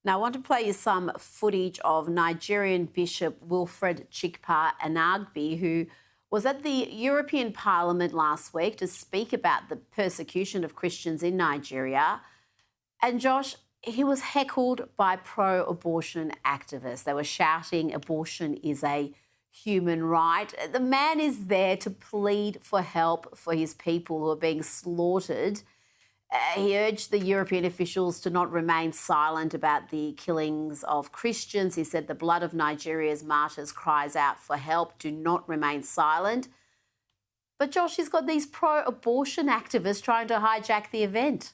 Now, I want to play you some footage of Nigerian Bishop Wilfred Chikpa Anagbi, who was at the European Parliament last week to speak about the persecution of Christians in Nigeria. And Josh, he was heckled by pro-abortion activists. They were shouting abortion is a human right. The man is there to plead for help for his people who are being slaughtered. He urged the European officials to not remain silent about the killings of Christians. He said the blood of Nigeria's martyrs cries out for help. Do not remain silent. But Josh, he's got these pro-abortion activists trying to hijack the event.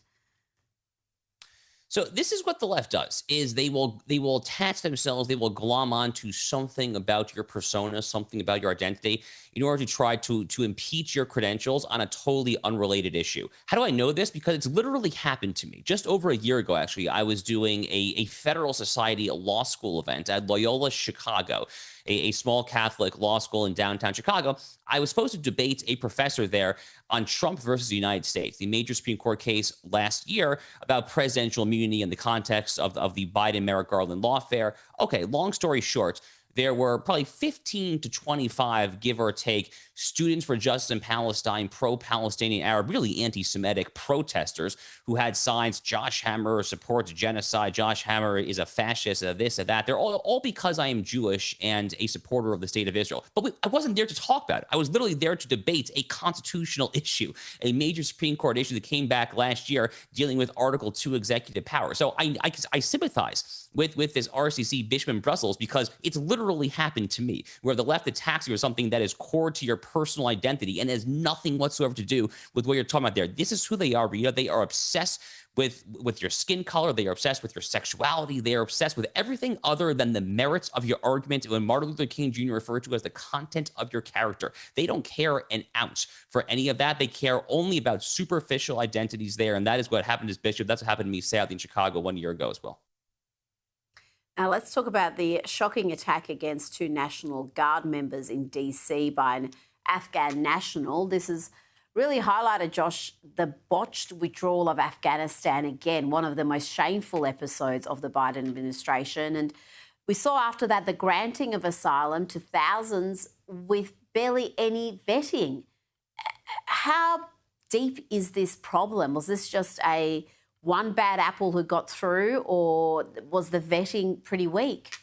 So this is what the left does: is they will attach themselves, they will glom onto something about your persona, something about your identity, in order to try to impeach your credentials on a totally unrelated issue. How do I know this? Because it's literally happened to me. Just over a year ago, actually, I was doing a Federal Society law school event at Loyola Chicago, a small Catholic law school in downtown Chicago. I was supposed to debate a professor there on Trump versus the United States, the major Supreme Court case last year about presidential immunity in the context of the Biden-Merrick Garland lawfare. Okay, long story short, there were probably 15 to 25, give or take, students for justice in Palestine, pro-Palestinian Arab, really anti-Semitic protesters who had signs: Josh Hammer supports genocide, Josh Hammer is a fascist, this, that. They're all because I am Jewish and a supporter of the state of Israel. But I wasn't there to talk about it. I was literally there to debate a constitutional issue, a major Supreme Court issue that came back last year dealing with Article 2 executive power. So I sympathize with this RCC bishop in Brussels, because it's literally happened to me, where the left attacks you for something that is core to your personal identity and has nothing whatsoever to do with what you're talking about there. This is who they are, Rita. They are obsessed with your skin color. They are obsessed with your sexuality. They are obsessed with everything other than the merits of your argument, when Martin Luther King Jr. referred to as the content of your character. They don't care an ounce for any of that. They care only about superficial identities there, and that is what happened to this bishop. That's what happened to me, sadly, in Chicago 1 year ago as well. Now, let's talk about the shocking attack against two National Guard members in DC by an Afghan national. This has really highlighted, Josh, the botched withdrawal of Afghanistan again, one of the most shameful episodes of the Biden administration. And we saw after that the granting of asylum to thousands with barely any vetting. How deep is this problem? Was this just one bad apple who got through, or was the vetting pretty weak?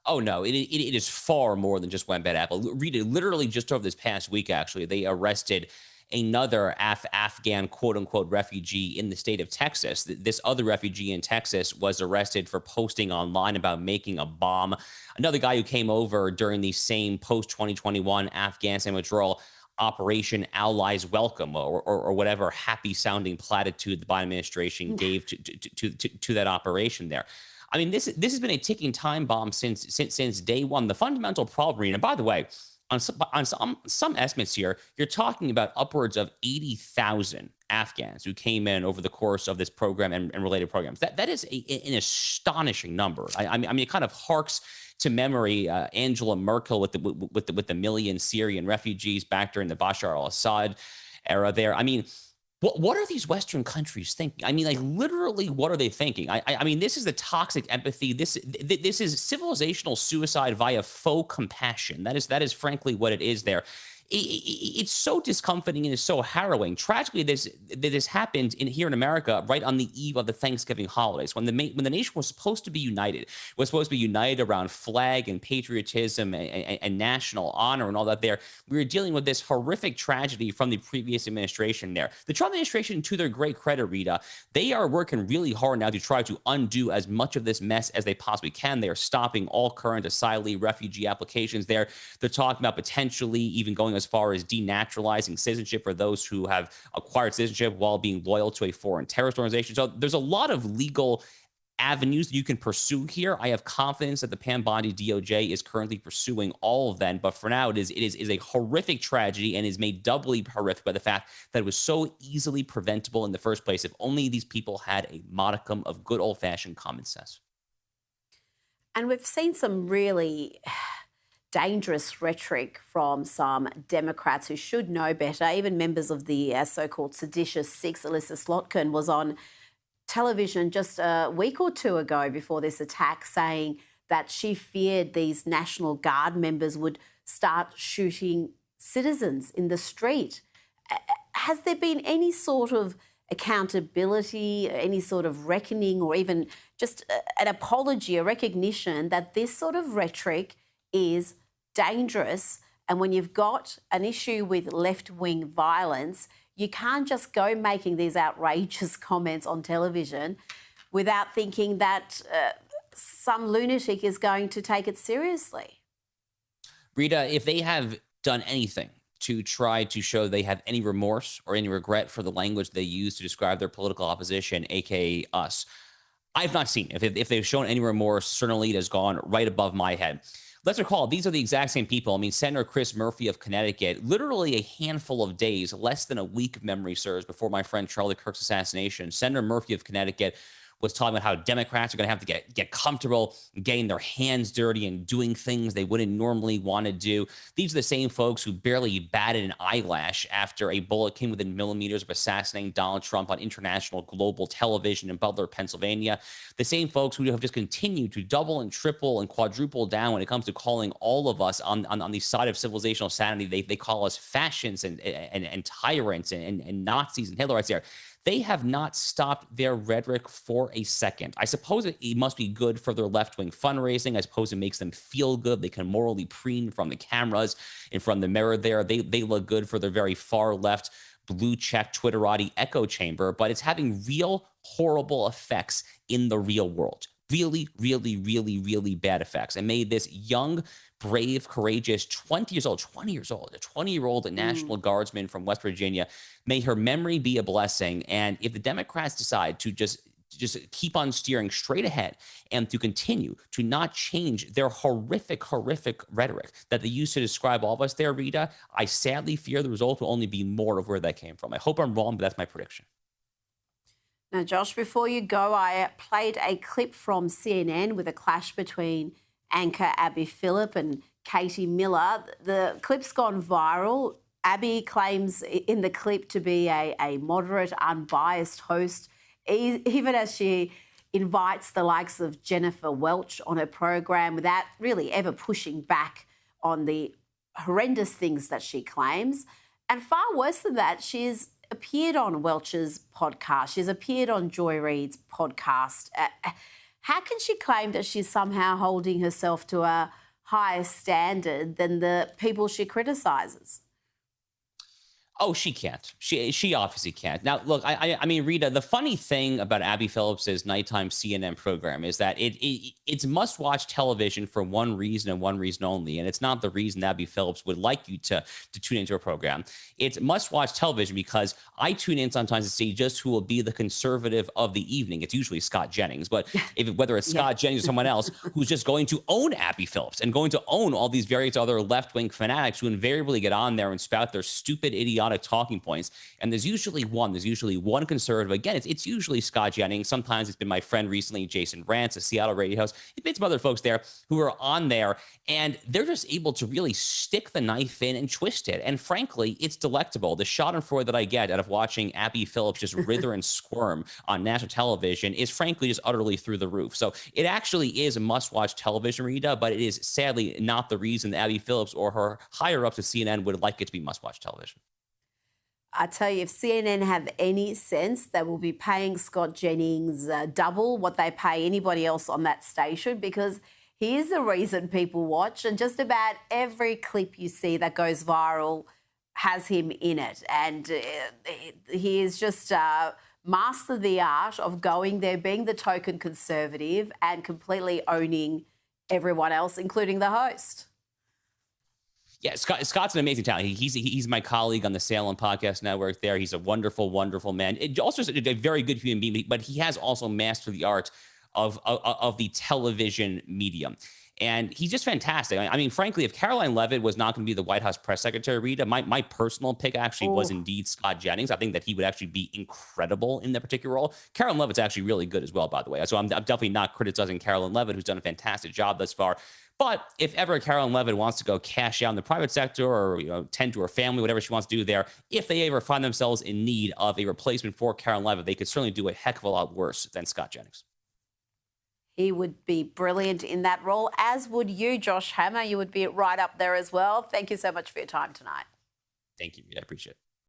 Oh, no, it is far more than just one bad apple. Literally just over this past week, actually, they arrested another Afghan quote-unquote refugee in the state of Texas. This other refugee in Texas was arrested for posting online about making a bomb. Another guy who came over during the same post-2021 Afghanistan withdrawal Operation Allies Welcome, or whatever happy-sounding platitude the Biden administration gave to that operation there. I mean, this has been a ticking time bomb since day one. The fundamental problem, and by the way, on some estimates here, you're talking about upwards of 80,000 Afghans who came in over the course of this program and related programs. That is an astonishing number. I mean, it kind of harks to memory Angela Merkel with the million Syrian refugees back during the Bashar al-Assad era there. I mean, what are these Western countries thinking? I mean, like, literally, what are they thinking? I mean, this is the toxic empathy. This is civilizational suicide via faux compassion. That is frankly what it is there. It's so discomforting and it's so harrowing. Tragically, this happened here in America right on the eve of the Thanksgiving holidays, when the nation was supposed to be united, around flag and patriotism and national honor and all that. There, we were dealing with this horrific tragedy from the previous administration. There, the Trump administration, to their great credit, Rita, they are working really hard now to try to undo as much of this mess as they possibly can. They are stopping all current asylee refugee applications. They're talking about potentially even going as far as denaturalizing citizenship for those who have acquired citizenship while being loyal to a foreign terrorist organization. So there's a lot of legal avenues that you can pursue here. I have confidence that the Pam Bondi DOJ is currently pursuing all of them, but for now, it is a horrific tragedy, and is made doubly horrific by the fact that it was so easily preventable in the first place if only these people had a modicum of good old-fashioned common sense. And we've seen some really dangerous rhetoric from some Democrats who should know better. Even members of the so-called seditious six, Alyssa Slotkin, was on television just a week or two ago before this attack, saying that she feared these National Guard members would start shooting citizens in the street. Has there been any sort of accountability, any sort of reckoning, or even just an apology, a recognition that this sort of rhetoric is dangerous? And when you've got an issue with left-wing violence, you can't just go making these outrageous comments on television without thinking that some lunatic is going to take it seriously. Rita, if they have done anything to try to show they have any remorse or any regret for the language they use to describe their political opposition, aka us, I've not seen it. If they've shown any remorse, certainly it has gone right above my head. Let's recall, these are the exact same people. I mean, Senator Chris Murphy of Connecticut, literally a handful of days, less than a week, if memory serves, before my friend Charlie Kirk's assassination, Senator Murphy of Connecticut was talking about how Democrats are going to have to get comfortable getting their hands dirty and doing things they wouldn't normally want to do. These are the same folks who barely batted an eyelash after a bullet came within millimeters of assassinating Donald Trump on international global television in Butler, Pennsylvania. The same folks who have just continued to double and triple and quadruple down when it comes to calling all of us on the side of civilizational sanity. They call us fascists and tyrants and Nazis and Hitlerites there. They have not stopped their rhetoric for a second. I suppose it must be good for their left-wing fundraising. I suppose it makes them feel good. They can morally preen from the cameras in front of the mirror there. They look good for their very far left blue check Twitterati echo chamber, but it's having real horrible effects in the real world. Really, really, really, really bad effects. And made this young, brave, courageous 20 years old, a 20-year-old National Guardsman from West Virginia, may her memory be a blessing. And if the Democrats decide to just keep on steering straight ahead and to continue to not change their horrific rhetoric that they used to describe all of us there, Rita, I sadly fear the result will only be more of where that came from. I hope I'm wrong, but that's my prediction. Now, Josh, before you go, I played a clip from CNN with a clash between anchor Abby Phillip and Katie Miller. The clip's gone viral. Abby claims in the clip to be a moderate, unbiased host, even as she invites the likes of Jennifer Welch on her program without really ever pushing back on the horrendous things that she claims. And far worse than that, she's appeared on Welch's podcast. She's appeared on Joy Reid's podcast. How can she claim that she's somehow holding herself to a higher standard than the people she criticises? Oh, she can't. She obviously can't. Now, look, I mean, Rita, the funny thing about Abby Phillips's nighttime CNN program is that it's must-watch television for one reason and one reason only, and it's not the reason Abby Phillips would like you to tune into her program. It's must-watch television because I tune in sometimes to see just who will be the conservative of the evening. It's usually Scott Jennings, but whether it's Scott Jennings or someone else who's just going to own Abby Phillips and going to own all these various other left-wing fanatics who invariably get on there and spout their stupid, idiotic talking points. And there's usually one conservative. Again, it's usually Scott Jennings. Sometimes it's been my friend recently, Jason Rantz, a Seattle radio host. It's been some other folks there who are on there, and they're just able to really stick the knife in and twist it. And frankly, it's delectable. The schadenfreude that I get out of watching Abby Phillips just writher and squirm on national television is frankly just utterly through the roof. So it actually is a must-watch television, Rita, but it is sadly not the reason that Abby Phillips or her higher-ups at CNN would like it to be must-watch television. I tell you, if CNN have any sense, they will be paying Scott Jennings double what they pay anybody else on that station, because he is the reason people watch, and just about every clip you see that goes viral has him in it. And he is just mastered the art of going there, being the token conservative and completely owning everyone else, including the host. Yeah, Scott's an amazing talent. He's my colleague on the Salem Podcast Network there. He's a wonderful, wonderful man. Also a very good human being, but he has also mastered the art of the television medium. And he's just fantastic. I mean, frankly, if Caroline Leavitt was not going to be the White House press secretary, Rita, my personal pick actually was Oh, indeed Scott Jennings. I think that he would actually be incredible in that particular role. Caroline Leavitt's actually really good as well, by the way. So I'm definitely not criticizing Caroline Leavitt, who's done a fantastic job thus far. But if ever Caroline Leavitt wants to go cash out in the private sector or tend to her family, whatever she wants to do there, if they ever find themselves in need of a replacement for Caroline Leavitt, they could certainly do a heck of a lot worse than Scott Jennings. he would be brilliant in that role, as would you, Josh Hammer. You would be right up there as well. Thank you so much for your time tonight. Thank you. I appreciate it.